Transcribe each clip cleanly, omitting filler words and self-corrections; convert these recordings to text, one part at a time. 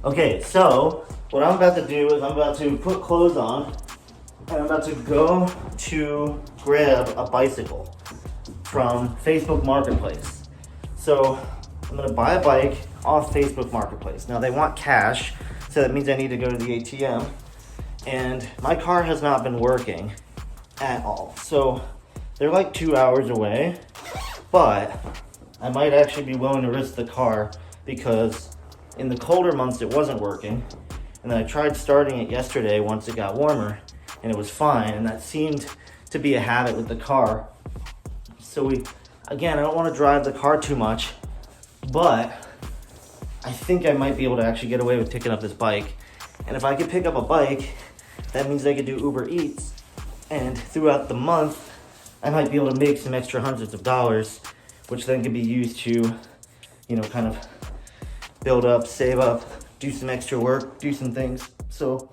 Okay, so what I'm about to do is I'm about to put clothes on and I'm about to go to grab a bicycle from Facebook Marketplace. So I'm gonna buy a bike off Facebook Marketplace. Now they want cash, so that means I need to go to the ATM. And my car has not been working at all. So they're like 2 hours away, but I might actually be willing to risk the car because in the colder months it wasn't working. And then I tried starting it yesterday once it got warmer and it was fine. And that seemed to be a habit with the car. So again, I don't want to drive the car too much, but I think I might be able to actually get away with picking up this bike. And if I could pick up a bike, that means I could do Uber Eats. And throughout the month, I might be able to make some extra hundreds of dollars, which then can be used to, kind of build up, save up, do some extra work, do some things. So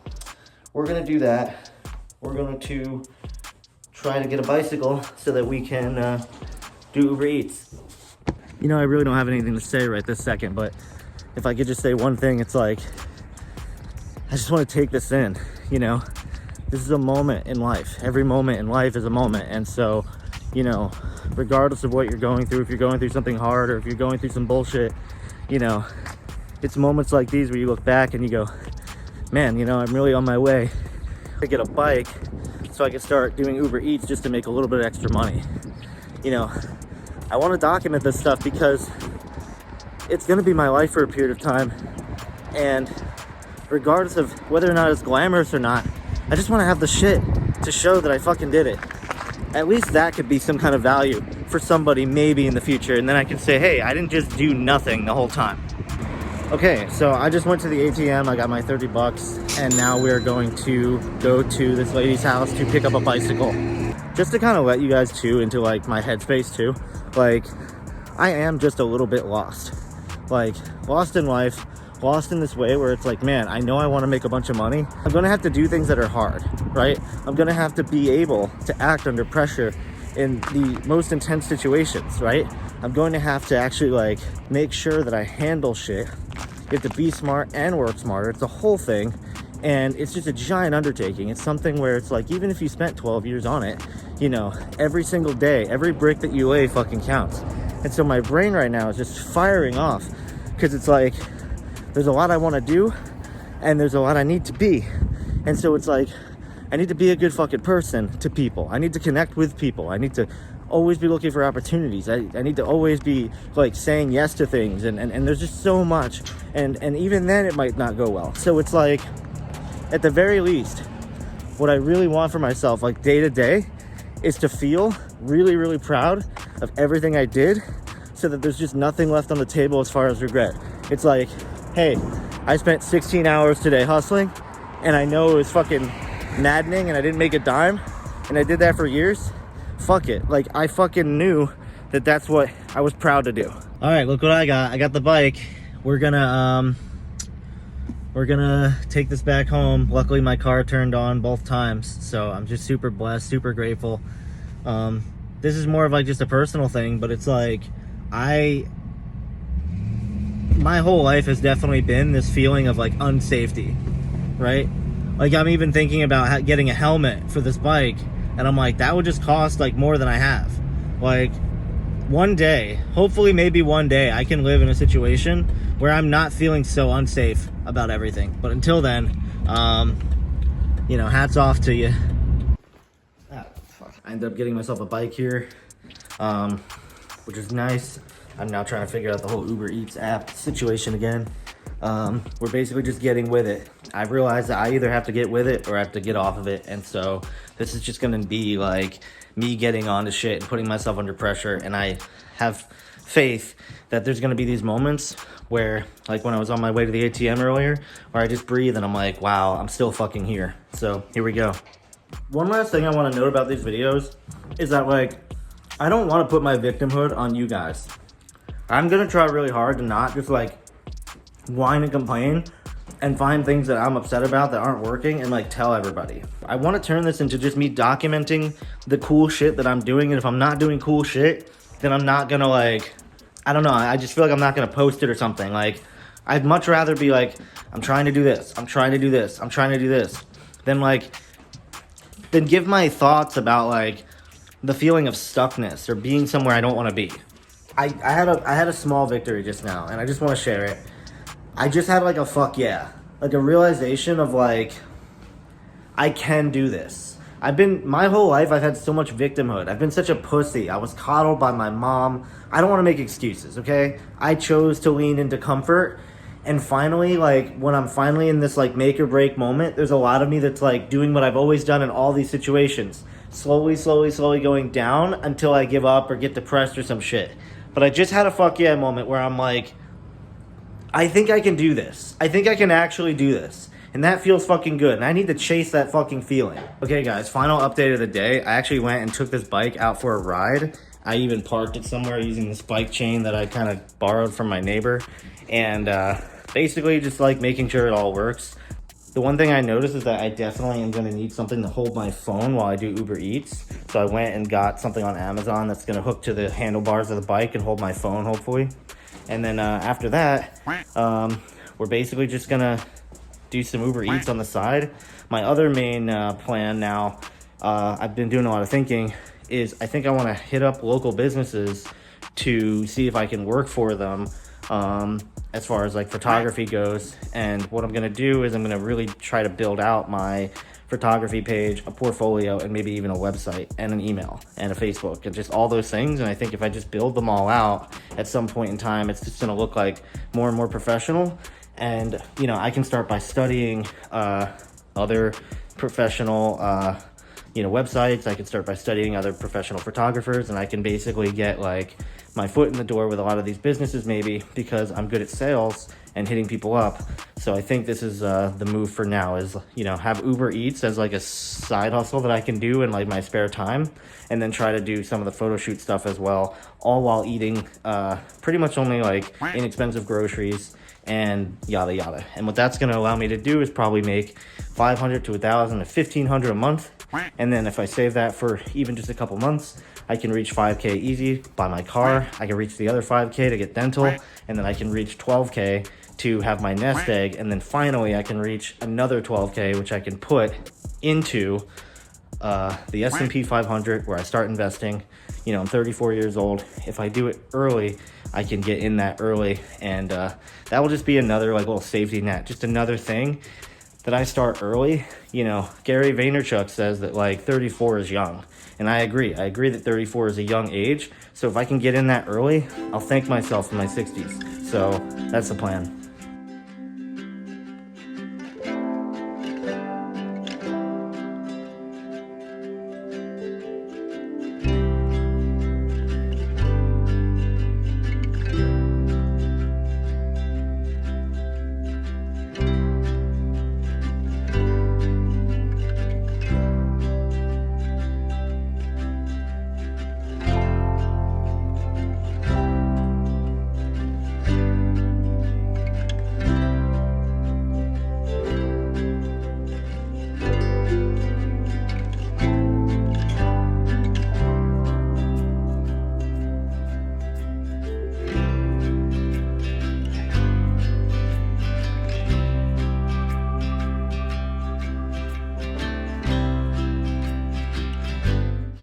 we're gonna do that. We're going to try to get a bicycle so that we can do Uber Eats. I really don't have anything to say right this second, but if I could just say one thing, it's like, I just want to take this in, This is a moment in life. Every moment in life is a moment. And so, regardless of what you're going through, if you're going through something hard or if you're going through some bullshit, it's moments like these where you look back and you go, man, I'm really on my way to get a bike so I can start doing Uber Eats just to make a little bit of extra money. I want to document this stuff because it's going to be my life for a period of time. And regardless of whether or not it's glamorous or not, I just want to have the shit to show that I fucking did it. At least that could be some kind of value for somebody maybe in the future. And then I can say, hey, I didn't just do nothing the whole time. Okay, so I just went to the ATM. I got my 30 bucks. And now we're going to go to this lady's house to pick up a bicycle. Just to kind of let you guys too into like my headspace too. Like, I am just a little bit lost. Like, lost in life. Lost in this way where it's like, man, I know I want to make a bunch of money. I'm going to have to do things that are hard, right? I'm going to have to be able to act under pressure in the most intense situations, right? I'm going to have to actually like make sure that I handle shit. You have to be smart and work smarter. It's a whole thing. And it's just a giant undertaking. It's something where it's like, even if you spent 12 years on it, every single day, every brick that you lay fucking counts. And so my brain right now is just firing off because it's like, there's a lot I want to do and there's a lot I need to be. And so it's like, I need to be a good fucking person to people. I need to connect with people. I need to always be looking for opportunities. I need to always be like saying yes to things. And there's just so much. And even then it might not go well. So it's like, at the very least, what I really want for myself, like day to day, is to feel really, really proud of everything I did so that there's just nothing left on the table as far as regret. It's like, hey, I spent 16 hours today hustling and I know it was fucking maddening and I didn't make a dime and I did that for years. Fuck it. Like, I fucking knew that that's what I was proud to do. All right, look what I got. I got the bike. We're gonna take this back home. Luckily my car turned on both times, so I'm just super blessed, super grateful. This is more of like just a personal thing, but it's like my whole life has definitely been this feeling of like unsafety, right? Like, I'm even thinking about getting a helmet for this bike, and I'm like, that would just cost like more than I have. Like, one day, hopefully maybe one day, I can live in a situation where I'm not feeling so unsafe about everything. But until then, hats off to you. I ended up getting myself a bike here, which is nice. I'm now trying to figure out the whole Uber Eats app situation again. We're basically just getting with it. I realized that I either have to get with it or I have to get off of it. And so this is just going to be like me getting onto shit and putting myself under pressure. And I have faith that there's going to be these moments where, like when I was on my way to the ATM earlier, where I just breathe and I'm like, wow, I'm still fucking here. So here we go. One last thing I want to note about these videos is that, like, I don't want to put my victimhood on you guys. I'm going to try really hard to not just like whine and complain and find things that I'm upset about that aren't working and like tell everybody. I want to turn this into just me documenting the cool shit that I'm doing. And if I'm not doing cool shit, then I'm not going to, like, I don't know. I just feel like I'm not going to post it or something. Like, I'd much rather be like, I'm trying to do this, I'm trying to do this, I'm trying to do this, than like, than give my thoughts about like the feeling of stuckness or being somewhere I don't want to be. I had a small victory just now, and I just want to share it. I just had like a fuck yeah, like a realization of like, I can do this. My whole life, I've had so much victimhood. I've been such a pussy. I was coddled by my mom. I don't want to make excuses, okay? I chose to lean into comfort. And finally, like, when I'm finally in this, like, make or break moment, there's a lot of me that's, like, doing what I've always done in all these situations. Slowly going down until I give up or get depressed or some shit. But I just had a fuck yeah moment where I'm like, I think I can do this. I think I can actually do this. And that feels fucking good. And I need to chase that fucking feeling. Okay, guys, final update of the day. I actually went and took this bike out for a ride. I even parked it somewhere using this bike chain that I kind of borrowed from my neighbor. And basically just like making sure it all works. The one thing I noticed is that I definitely am going to need something to hold my phone while I do Uber Eats. So I went and got something on Amazon that's going to hook to the handlebars of the bike and hold my phone, hopefully. And then after that, we're basically just going to do some Uber Eats on the side. My other main plan now, I've been doing a lot of thinking, is I think I want to hit up local businesses to see if I can work for them as far as like photography goes. And what I'm going to do is I'm going to really try to build out my photography page, a portfolio, and maybe even a website and an email and a Facebook and just all those things. And I think if I just build them all out at some point in time, it's just going to look like more and more professional. And, you know, I can start by studying other professional, websites. I can start by studying other professional photographers, and I can basically get, like, my foot in the door with a lot of these businesses maybe because I'm good at sales and hitting people up. So I think this is the move for now is, you know, have Uber Eats as, like, a side hustle that I can do in, like, my spare time, and then try to do some of the photo shoot stuff as well, all while eating pretty much only, like, inexpensive groceries and yada yada. And what that's going to allow me to do is probably make $500 to $1,000 to $1,500 a month. And then if I save that for even just a couple months, I can reach 5K easy, buy my car. I can reach the other 5K to get dental, and then I can reach 12K to have my nest egg. And then finally I can reach another 12K, which I can put into the S&P 500 where I start investing. You know, I'm 34 years old. If I do it early, I can get in that early, and that will just be another like little safety net, just another thing that I start early. You know, Gary Vaynerchuk says that like 34 is young, and I agree. I agree that 34 is a young age. So if I can get in that early, I'll thank myself in my 60s. So that's the plan.